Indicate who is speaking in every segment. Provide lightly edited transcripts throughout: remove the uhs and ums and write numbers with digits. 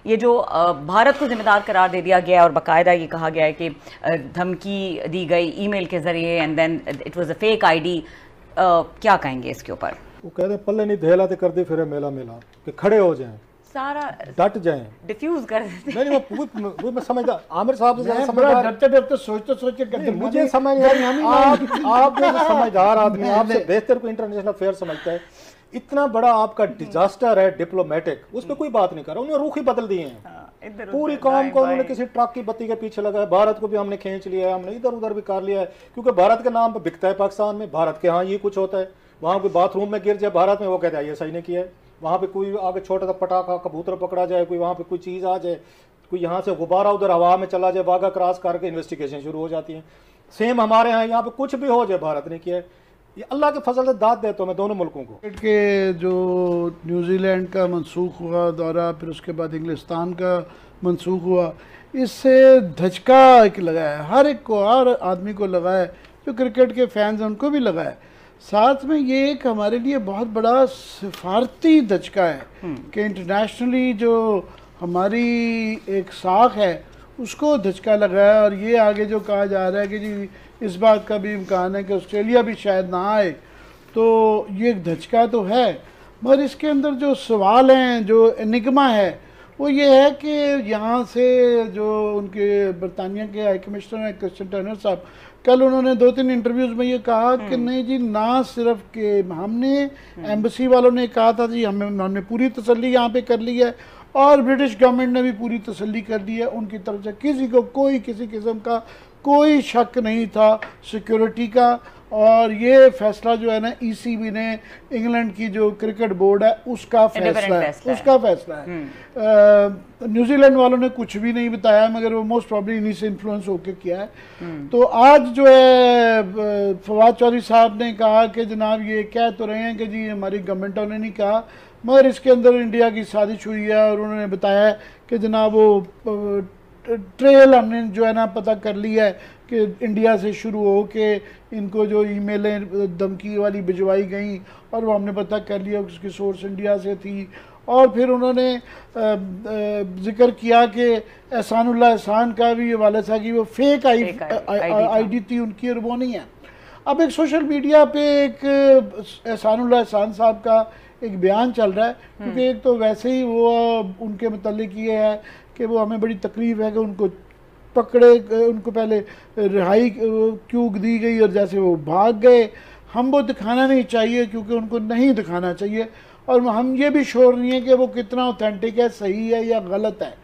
Speaker 1: ये जो भारत को जिम्मेदार करार दे दिया गया और बाकायदा ये कहा गया है कि धमकी दी गई ईमेल के जरिए and then it was a fake ID, क्या कहेंगे इसके ऊपर?
Speaker 2: वो कहते हैं पल्ले नहीं धेला तो कर दे फिर मेला मेला, कि खड़े हो जाएं,
Speaker 1: सारा
Speaker 2: डट जाएं,
Speaker 1: डिफ्यूज कर देते।
Speaker 2: नहीं वो मैं समझदा आमिर साहब से समझदार,
Speaker 3: डरते डरते सोचते
Speaker 2: नहीं, मुझे समझ नहीं आ रही। आप जैसे समझदार आदमी, आपसे बेहतर को इंटरनेशनल अफेयर समझता है, इतना बड़ा आपका डिजास्टर है डिप्लोमेटिक, उस पर कोई बात नहीं कर रहा। उन्होंने रुख ही बदल दिए हैं। पूरी कौम को उन्होंने किसी ट्रक की बत्ती के पीछे लगा है। भारत को भी हमने खींच लिया है, हमने इधर उधर भी कर लिया है, क्योंकि भारत के नाम पर बिकता है पाकिस्तान में। भारत के यहाँ ये कुछ होता है, वहाँ कोई बाथरूम में गिर जाए भारत में, वो कहते हैं ये सही ने किया है। वहाँ पे कोई आगे छोटा सा पटाखा कबूतर पकड़ा जाए, कोई वहाँ पे कोई चीज़ आ जाए, कोई यहाँ से गुब्बारा उधर हवा में चला जाए, वाघा क्रॉस करके इन्वेस्टिगेशन शुरू हो जाती है। सेम हमारे यहाँ पे कुछ भी हो जाए भारत ने किया है। ये अल्लाह के फजल से दाद देता हूँ मैं दोनों मुल्कों को।
Speaker 3: के जो न्यूजीलैंड का मनसूख हुआ दौरा, फिर उसके बाद इंग्लिस्तान का मनसूख हुआ, इससे धचका एक लगा है हर एक को, हर आदमी को लगा है, जो क्रिकेट के फैंस हैं उनको भी लगा है। साथ में ये एक हमारे लिए बहुत बड़ा सिफारती धचका है कि इंटरनेशनली जो हमारी एक साख है उसको धचका लगा है। और ये आगे जो कहा जा रहा है कि जी इस बात का भी इम्कान है कि ऑस्ट्रेलिया भी शायद ना आए, तो ये एक धचका तो है। मगर इसके अंदर जो सवाल हैं, जो एनिग्मा है, वो ये है कि यहाँ से जो उनके बरतानिया के हाई कमिश्नर हैं क्रिश्चियन टर्नर साहब, कल उन्होंने 2-3 इंटरव्यूज़ में ये कहा कि नहीं जी, ना सिर्फ कि हमने एम्बेसी वालों ने कहा था जी हमने पूरी तसल्ली यहाँ पे कर ली है, और ब्रिटिश गवर्नमेंट ने भी पूरी तसल्ली कर दी है। उनकी तरफ से किसी को कोई किसी किस्म का कोई शक नहीं था सिक्योरिटी का। और ये फैसला जो है ना, ईसीबी ने, इंग्लैंड की जो क्रिकेट बोर्ड है उसका फैसला है। न्यूजीलैंड वालों ने कुछ भी नहीं बताया, मगर वो मोस्ट प्रॉब्ली इन्हीं से इन्फ्लुएंस होकर किया है। तो आज जो है फवाद चौधरी साहब ने कहा कि जनाब ये कह तो रहे हैं कि जी हमारी गवर्नमेंटों ने नहीं कहा, मगर इसके अंदर इंडिया की साजिश हुई है। और उन्होंने बताया कि जनाब वो ट्रेल हमने जो है ना पता कर लिया है कि इंडिया से शुरू हो के इनको जो ईमेलें धमकी वाली भिजवाई गई, और वो हमने पता कर लिया उसकी सोर्स इंडिया से थी। और फिर उन्होंने जिक्र किया कि एहसानुल्लाह एहसान का भी वाले साहब की वो फेक आईडी थी उनकी, और वो नहीं है। अब एक सोशल मीडिया पे एक एहसानुल्लाह एहसान साहब का एक बयान चल रहा है, क्योंकि एक तो वैसे ही वो उनके मुतालिक ये है कि वो हमें बड़ी तकलीफ है कि उनको पकड़े, उनको पहले रिहाई क्यों दी गई और जैसे वो भाग गए। हम वो दिखाना नहीं चाहिए, क्योंकि उनको नहीं दिखाना चाहिए, और हम ये भी श्योर नहीं है कि वो कितना ऑथेंटिक है, सही है या गलत है।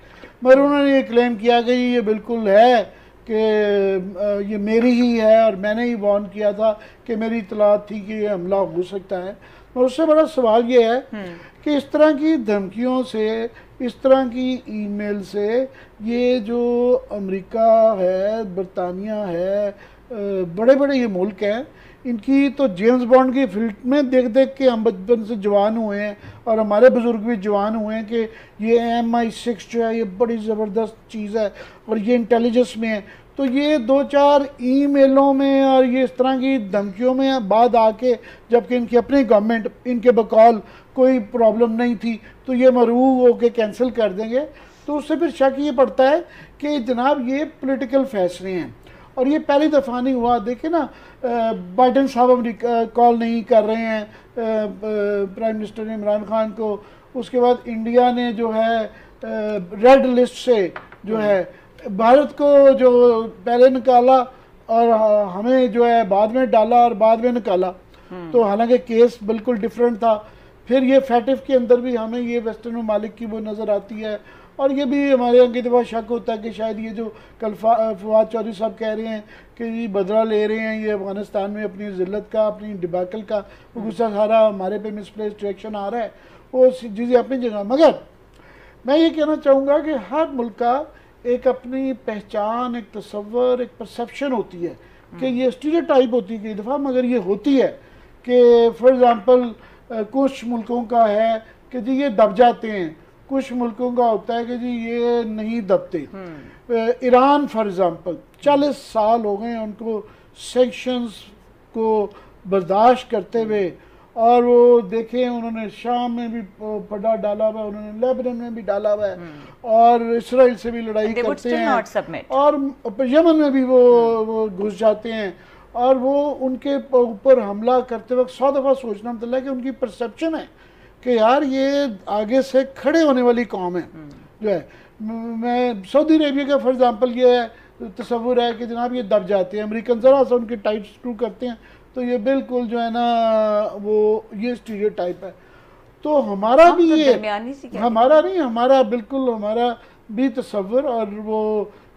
Speaker 3: मगर उन्होंने ये क्लेम किया कि ये बिल्कुल है कि ये मेरी ही है, और मैंने ही वार्न किया था कि मेरी इतलात थी कि ये हमला हो सकता है। और उससे बड़ा सवाल ये है कि इस तरह की धमकियों से, इस तरह की ईमेल से, ये जो अमेरिका है, बरतानिया है, बड़े बड़े ये मुल्क हैं, इनकी तो जेम्स बॉन्ड की फिल्म में देख देख के हम बचपन से जवान हुए हैं, और हमारे बुजुर्ग भी जवान हुए हैं कि ये MI6 जो है ये बड़ी ज़बरदस्त चीज़ है और ये इंटेलिजेंस में है। तो ये 2-4 ईमेलों में और ये इस तरह की धमकियों में बाद आके, जबकि इनकी अपनी गवर्नमेंट इनके बकौल कोई प्रॉब्लम नहीं थी, तो ये मरूब होके कैंसिल कर देंगे। तो उससे फिर शक ये पड़ता है कि जनाब ये पॉलिटिकल फैसले हैं, और ये पहली दफ़ा नहीं हुआ। देखिए ना, बाइडन साहब अमेरिका कॉल नहीं कर रहे हैं प्राइम मिनिस्टर इमरान खान को, उसके बाद इंडिया ने जो है रेड लिस्ट से जो है भारत को जो पहले निकाला और हमें जो है बाद में डाला और बाद में निकाला। तो हालांकि केस बिल्कुल डिफरेंट था। फिर ये फैटिफ के अंदर भी हमें ये वेस्टर्न ममालिक की वो नज़र आती है, और ये भी हमारे यहाँ की दफ़ा शक होता है कि शायद ये जो कल फवाद चौधरी साहब कह रहे हैं कि ये बदला ले रहे हैं, ये अफ़गानिस्तान में अपनी ज़िल्लत का, अपनी डिबाकल का वो गुस्सा सारा हमारे पे मिसप्लेस्ड रिएक्शन आ रहा है, वो चीज़ें अपनी जगह। मगर मैं ये कहना चाहूँगा कि हर मुल्क का एक अपनी पहचान, एक तसव्वुर, एक परसेप्शन होती है कि ये स्टीरियोटाइप होती है कई दफ़ा, मगर ये होती है कि फॉर एग्ज़ाम्पल कुछ मुल्कों का है कि जी ये दब जाते हैं, कुछ मुल्कों का होता है कि जी ये नहीं दबते। ईरान फॉर एग्ज़ाम्पल 40 साल हो गए उनको सेंक्शंस को बर्दाश्त करते हुए, और वो देखें उन्होंने शाम में भी पड़ा डाला हुआ है, उन्होंने लेबनान में भी डाला हुआ है, और इसराइल से भी लड़ाई करते हैं, और यमन में भी वो घुस जाते हैं, और वो उनके ऊपर हमला करते वक्त 100 दफ़ा सोचना मतलब कि उनकी परसेप्शन है कि यार ये आगे से खड़े होने वाली कौम है जो है। मैं सऊदी अरेबिया का फॉर एग्जाम्पल ये है तस्वुर है कि जनाब ये दब जाते हैं, अमेरिकन ज़रा सा उनके टाइट स्क्रू करते हैं तो ये बिल्कुल जो है ना वो ये स्टीरियोटाइप है। तो हमारा भी ये हमारा नहीं, हमारा बिल्कुल हमारा भी तस्वुर और वो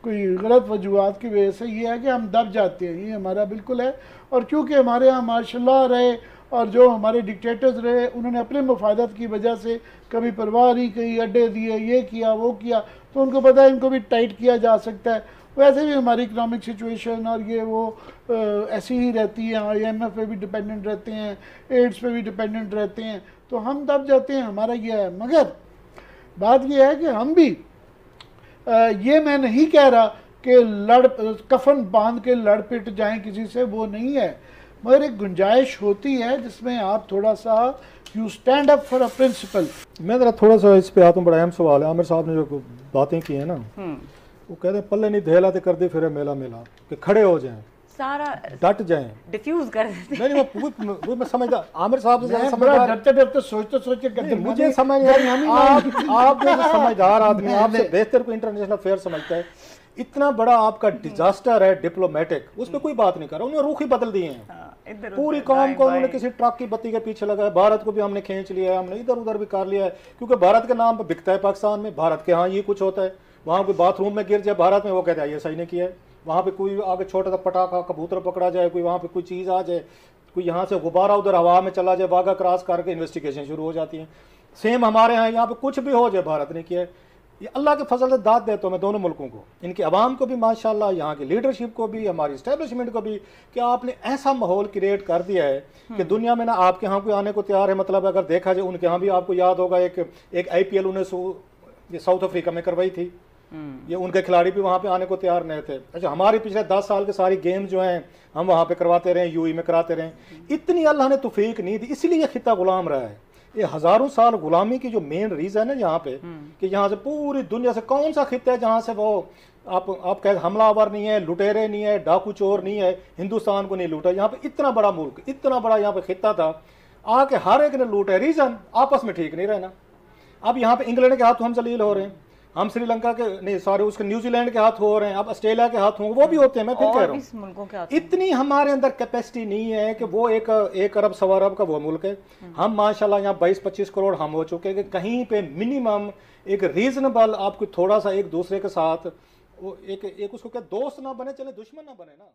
Speaker 3: कोई गलत वजूहत की वजह से ये है कि हम दब जाते हैं, ये हमारा बिल्कुल है। और क्योंकि हमारे यहाँ माशाल्लाह रहे और जो हमारे डिक्टेटर्स रहे उन्होंने अपने मुफादत की वजह से कभी परवाह नहीं की, अड्डे दिए, ये किया वो किया, तो उनको पता है इनको भी टाइट किया जा सकता है। वैसे भी हमारी इकनॉमिक सिचुएशन और ये वो ऐसी ही रहती है, IMF पे भी डिपेंडेंट रहते हैं, एड्स पे भी डिपेंडेंट रहते हैं, तो हम दब जाते हैं, हमारा ये है। मगर बात ये है कि हम भी ये मैं नहीं कह रहा कि कफन बांध के लड़ पिट जाएं किसी से, वो नहीं है, मगर एक गुंजाइश होती है जिसमें आप थोड़ा सा you stand up for a principle.
Speaker 2: मैं ज़रा थोड़ा सा इस पे आता हूँ, बड़ा अहम सवाल है। आमिर साहब ने जो बातें की हैं ना, वो कहते हैं पल्ले नहीं धेला तो कर दे फिर मेला मेला, कि खड़े हो जाएं, सारा डट जाएं, डिफ्यूज कर देते। नहीं वो मैं समझदा आमिर साहब से समझदार,
Speaker 3: डरते डरते सोचते सोचते
Speaker 2: मुझे समझ आप जैसे समझदार आदमी, आपसे बेहतर कोई इंटरनेशनल अफेयर समझता है। इतना बड़ा आपका डिजास्टर है डिप्लोमेटिक, उस पर कोई बात नहीं कर रहा, उन्होंने रुख ही बदल दिए हैं। पूरी कौम को उन्होंने किसी ट्रक की बत्ती के पीछे लगाया। भारत को भी हमने खींच लिया है, हमने इधर उधर भी कर लिया है, क्योंकि भारत के नाम पर बिकता है पाकिस्तान में। भारत के यहाँ ये कुछ होता है, वहाँ कोई बाथरूम में गिर जाए भारत में, वो कहते हैं ये सही नहीं किया है। वहाँ पे कोई आगे छोटा सा पटाखा कबूतर पकड़ा जाए, कोई वहाँ पे कोई चीज़ आ जाए, कोई यहाँ से गुब्बारा उधर हवा में चला जाए, वाघा क्रॉस करके इन्वेस्टिगेशन शुरू हो जाती है। सेम हमारे यहाँ पे कुछ भी हो जाए, भारत ने किया है। ये अल्लाह के फजल से दाद देता हूँ मैं दोनों मुल्कों को, इनके अवाम को भी माशाल्लाह, यहाँ की लीडरशिप को भी, हमारी इस्टेब्लिशमेंट को भी, कि आपने ऐसा माहौल क्रिएट कर दिया है कि दुनिया में ना आपके यहाँ कोई आने को तैयार है। मतलब अगर देखा जाए उनके यहाँ भी, आपको याद होगा एक IPL उन्हें साउथ अफ्रीका में करवाई थी, ये उनके खिलाड़ी भी वहाँ पे आने को तैयार नहीं थे। अच्छा, हमारे पिछले 10 साल के सारी गेम जो हैं हम वहाँ पे करवाते रहे, UAE में कराते रहे। इतनी अल्लाह ने तौफीक नहीं दी, इसलिए ये खिता गुलाम रहा है। ये हजारों साल गुलामी की जो मेन रीजन है यहाँ पे, कि यहाँ से पूरी दुनिया से कौन सा खिता है जहाँ से वो आप कह हमलावर नहीं है, लुटेरे नहीं है, डाकू चोर नहीं है, हिंदुस्तान को नहीं लूटा। यहाँ पे इतना बड़ा मुल्क, इतना बड़ा यहाँ पे खिता था, आके हर एक ने लूटा है। रीजन आपस में ठीक नहीं रहना। अब यहाँ पे इंग्लैंड के हाथ हम जलील हो रहे हैं, हम श्रीलंका के नहीं सॉरी उसके न्यूजीलैंड के हाथ हो रहे हैं, अब ऑस्ट्रेलिया के हाथ होंगे, वो भी होते हैं। मैं फिर कह रहा हूँ इतनी हमारे अंदर कैपेसिटी नहीं है कि वो एक अरब सवा अरब का वो मुल्क है। हम माशाल्लाह यहाँ 22-25 करोड़ हम हो चुके हैं कि कहीं पे मिनिमम एक रीजनेबल आपको थोड़ा सा एक दूसरे के साथ एक उसको क्या दोस्त ना बने, चले दुश्मन ना बने ना।